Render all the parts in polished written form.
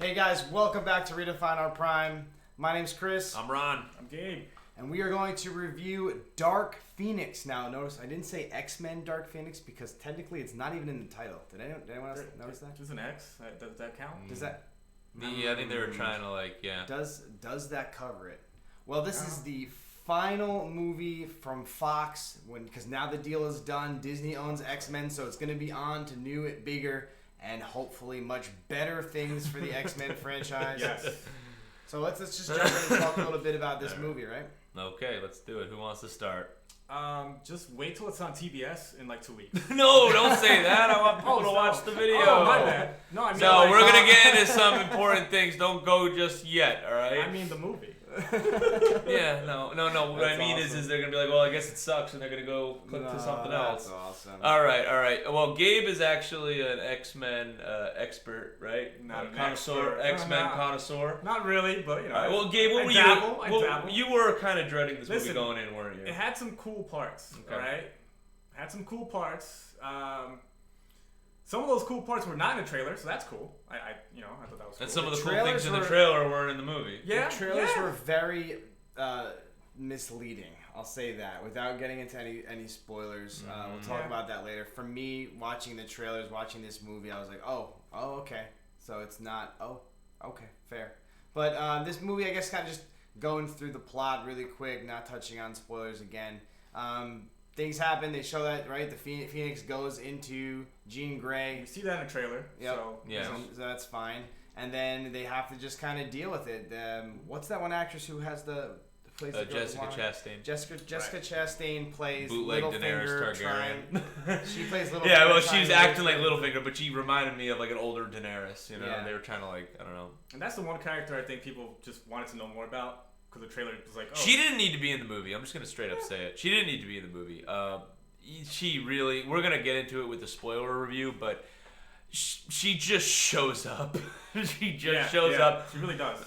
Hey guys, welcome back to Redefine Our Prime. My name's Chris. I'm Ron. I'm Gabe. And we are going to review Dark Phoenix. Now, notice I didn't say X-Men Dark Phoenix because technically it's not even in the title. Did anyone else notice that? There's an X. Does that count? Does that? I think they were trying to Does that cover it? Well, this is the final movie from Fox because now the deal is done. Disney owns X-Men, so it's going to be on to new, bigger, and hopefully much better things for the X-Men franchise. Yes. So let's just jump in and talk a little bit about this movie, right? Okay, let's do it. Who wants to start? Just wait till it's on TBS in like 2 weeks. No, don't say that. I want people to watch the video. Oh, my bad. No, I mean, No, we're going to get into some important things. Don't go just yet, all right? I mean the movie. Yeah, no. What I mean is they're going to be like, well, I guess it sucks, and they're going to go click to something else. That's awesome. All right. Well, Gabe is actually an X-Men expert, right? Not an connoisseur, expert. X-Men No. connoisseur. Not really, but you know. All right, well, Gabe, what were I dabble. you were kind of dreading this Listen, movie going in, weren't you? It had some cool parts, Okay. right? Had some cool parts. Some of those cool parts were not in the trailer, so that's cool. I thought that was cool. And some of the cool trailers things in the were- trailer weren't in the movie. Yeah, The trailers yeah. were very misleading. I'll say that without getting into any spoilers. We'll talk Yeah. about that later. For me, watching the trailers, watching this movie, I was like, oh, okay. So it's not. Oh, okay, fair. But this movie, I guess, kind of just going through the plot really quick, not touching on spoilers again. Things happen. They show that right. The Phoenix goes into Jean Grey. You see that in the trailer. Yep. So, Yeah. So that's fine. And then they have to just kind of deal with it. What's that one actress who has plays the girl Jessica Wanda? Chastain. Jessica Right. Chastain plays Bootleg Littlefinger. Daenerys Targaryen. She plays Littlefinger. Yeah, well, she was trying acting to- like Littlefinger, but she reminded me of like an older Daenerys. You know, Yeah. they were trying to like, I don't know. And that's the one character I think people just wanted to know more about because the trailer was like, oh. She didn't need to be in the movie. I'm just gonna straight up say it. She didn't need to be in the movie. She really. We're gonna get into it with the spoiler review, but she just shows up. She just shows up. She really does.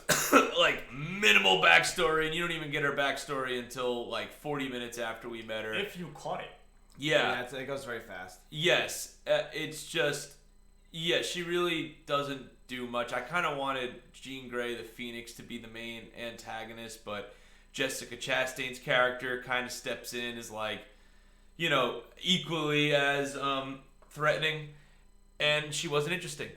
Like minimal backstory, and you don't even get her backstory until like 40 minutes after we met her. If you caught it. Yeah. It goes very fast. Yes, it's just, she really doesn't do much. I kind of wanted Jean Grey, the Phoenix, to be the main antagonist, but Jessica Chastain's character kind of steps in as like, equally as threatening, and she wasn't interesting.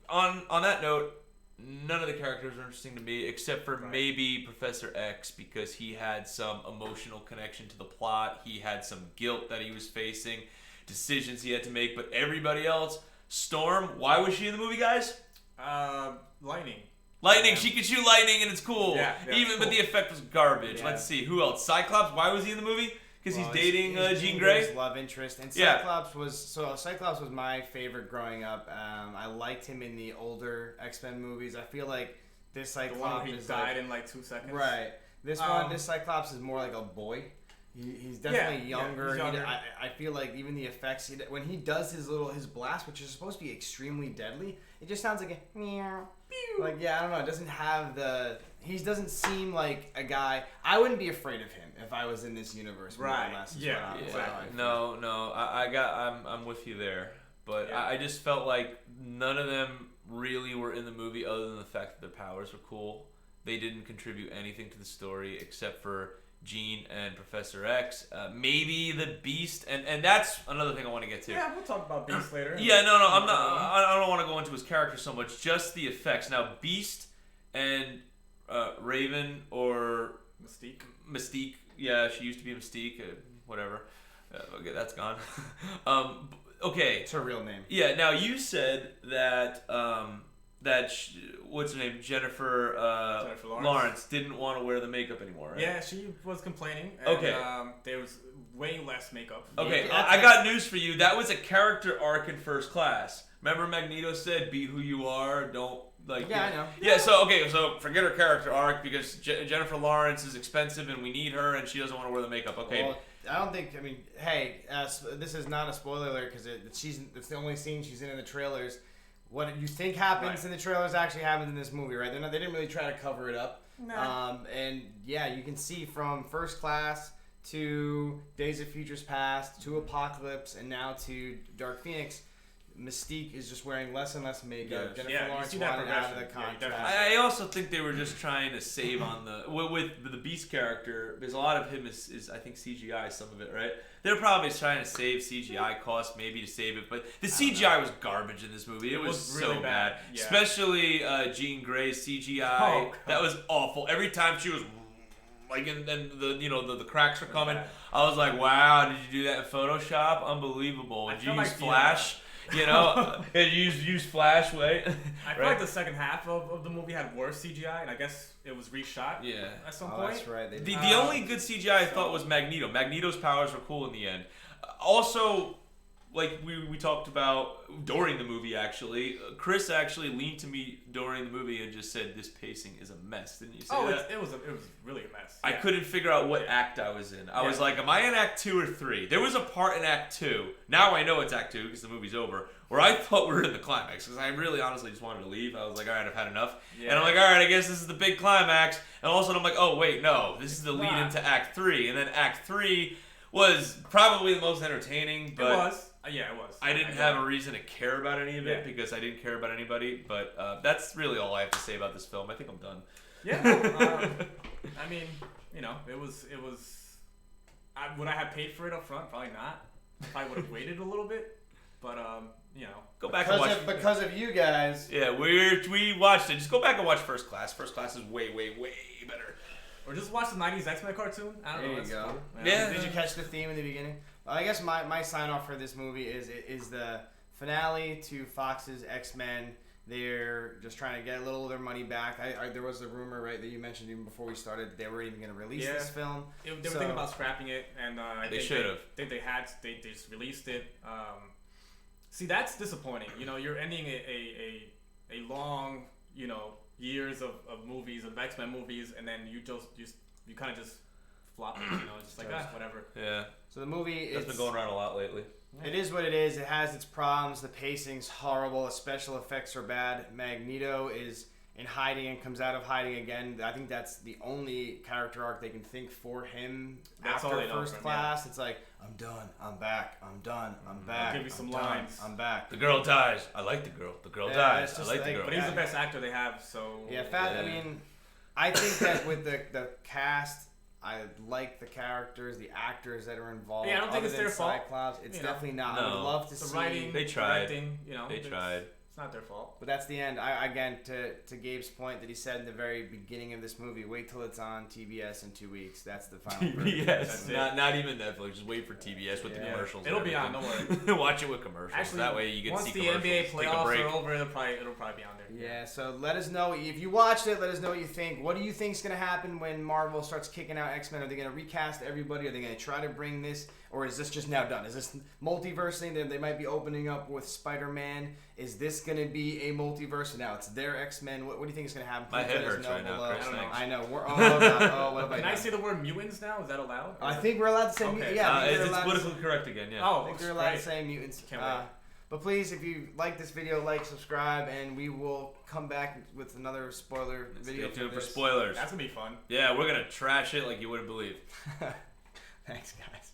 On that note, none of the characters are interesting to me except for maybe Professor X because he had some emotional connection to the plot. He had some guilt that he was facing, decisions he had to make, but everybody else, Storm, why was she in the movie, guys? Lightning. Lightning, she can shoot lightning and it's cool. Yeah, Even cool. but the effect was garbage. Yeah. Let's see, who else? Cyclops, why was he in the movie? Because Well, he's dating he's Jean Grey? Grey's love interest, and Yeah. Cyclops was my favorite growing up. I liked him in the older X-Men movies. I feel like this The one Cyclops where he is died like, in like 2 seconds. right. This Cyclops is more like a boy. He's definitely younger. he's younger. I feel like even the effects when he does his blast, which is supposed to be extremely deadly, it just sounds like a meow. Like I don't know. It doesn't have he doesn't seem like a guy. I wouldn't be afraid of him if I was in this universe. More Right. or less, is Yeah, what I- exactly. No, I'm with you there. But Yeah. I just felt like none of them really were in the movie other than the fact that their powers were cool. They didn't contribute anything to the story except for Jean and Professor X. Maybe the Beast, and that's another thing I want to get to. Yeah, we'll talk about Beast later. Yeah, no, I'm not. I don't want to go into his character so much. Just the effects. Now, Beast and Raven or Mystique. Yeah, she used to be Mystique. Whatever. Okay, that's gone. Okay. It's her real name. Yeah. Now you said that what's her name, Jennifer Lawrence didn't want to wear the makeup anymore. Right? Yeah, she was complaining. And, Okay. There was way less makeup. Okay, Yeah, I got news for you. That was a character arc in First Class. Remember Magneto said, "Be who you are. Don't like." Yeah, I know. Yeah. So forget her character arc because Jennifer Lawrence is expensive and we need her, and she doesn't want to wear the makeup. Okay. Well, I don't think. I mean, hey, this is not a spoiler alert because it's the only scene she's in the trailers. What you think happens in the trailers actually happens in this movie, right? They didn't really try to cover it up. Nah. And yeah, you can see from First Class to Days of Futures Past to Apocalypse and now to Dark Phoenix. Mystique is just wearing less and less makeup. Yeah. Jennifer You Lawrence see that wanted out of the progression. Yeah, you contract. definitely I also think they were just trying to save on with the Beast character, because a lot of him is I think CGI, some of it, right? They're probably trying to save CGI costs, maybe to save it, but the CGI was garbage in this movie. It was really so bad. bad. Yeah. Especially Jean Grey's CGI. Oh, that was awful. Every time she was like, and the cracks were coming. bad. I was like, wow, did you do that in Photoshop? Unbelievable. Did you use Flash? And use Flash, wait. I feel like the second half of the movie had worse CGI, and I guess it was reshot. Yeah. At some Oh, point. that's right. The only good CGI I thought was Magneto. Magneto's powers were cool in the end. Also, like we talked about during the movie, actually, Chris actually leaned to me during the movie and just said, "This pacing is a mess." Didn't you say that? It was really a mess. I couldn't figure out what act I was in. I was like, am I in Act 2 or 3? There was a part in Act 2. Now I know it's Act 2 because the movie's over. Where I thought we were in the climax because I really honestly just wanted to leave. I was like, all right, I've had enough. Yeah. And I'm like, all right, I guess this is the big climax. And all of a sudden I'm like, oh, wait, no. This is the lead into Act 3. And then Act 3 was probably the most entertaining. But it was. Yeah, it was. I didn't have a reason to care about any of it because I didn't care about anybody. But that's really all I have to say about this film. I think I'm done. Yeah. I mean, it was. Would I have paid for it up front? Probably not. Probably would have waited a little bit. But go back and watch. Because of you guys. Yeah, we watched it. Just go back and watch First Class. First Class is way, way, way better. Or just watch the '90s X-Men cartoon. I don't know. There you go. Cool. Yeah. Did you catch the theme in the beginning? I guess my sign off for this movie is the finale to Fox's X-Men. They're just trying to get a little of their money back. There was a rumor, right, that you mentioned even before we started that they were even going to release this film. They were thinking about scrapping it, and they should have. They just released it. See, that's disappointing. You're ending a long, years of movies, of X-Men movies, and then you kind of just flop it. It's just like whatever. Yeah. So the movie has been going around a lot lately. It is what it is. It has its problems. The pacing's horrible. The special effects are bad. Magneto is in hiding and comes out of hiding again. I think that's the only character arc they can think for him after First Class. It's like, I'm done. I'm back. I'm done. I'm back. I'll give you some lines. I'm back. The girl dies. I like the girl. The girl dies. I like the girl. But he's the best actor they have, so... Yeah, I mean, I think that with the cast... I like the characters, the actors that are involved. Yeah, I don't think it's their fault. Cyclops. It's definitely not. I would love to see. Writing, they tried. directing, They tried. It's not their fault. But that's the end. Again, to Gabe's point that he said in the very beginning of this movie, wait till it's on TBS in 2 weeks. That's the final version. TBS, not even Netflix. Just wait for TBS with the commercials. It'll be on. Don't worry. Watch it with commercials. Actually, that way you get to see commercials. Once the NBA playoffs are over, it'll probably be on there. Yeah. So let us know if you watched it. Let us know what you think. What do you think is going to happen when Marvel starts kicking out X-Men? Are they going to recast everybody? Are they going to try to bring this, or is this just now done? Is this multiverse thing that they might be opening up with Spider-Man? Is this going to be a multiverse? Now it's their X-Men. What do you think is going to happen? My head hurts right now, Chris. I know. What have Can I say the word mutants now? Is that allowed? I think we're allowed to say mutants. Yeah, it's politically correct again. Yeah. Oh, I think they're allowed to say mutants. Can't wait. But please, if you like this video, subscribe, and we will come back with another spoiler video. Stay tuned for spoilers. That's gonna be fun. Yeah, we're gonna trash it like you wouldn't believe. Thanks, guys.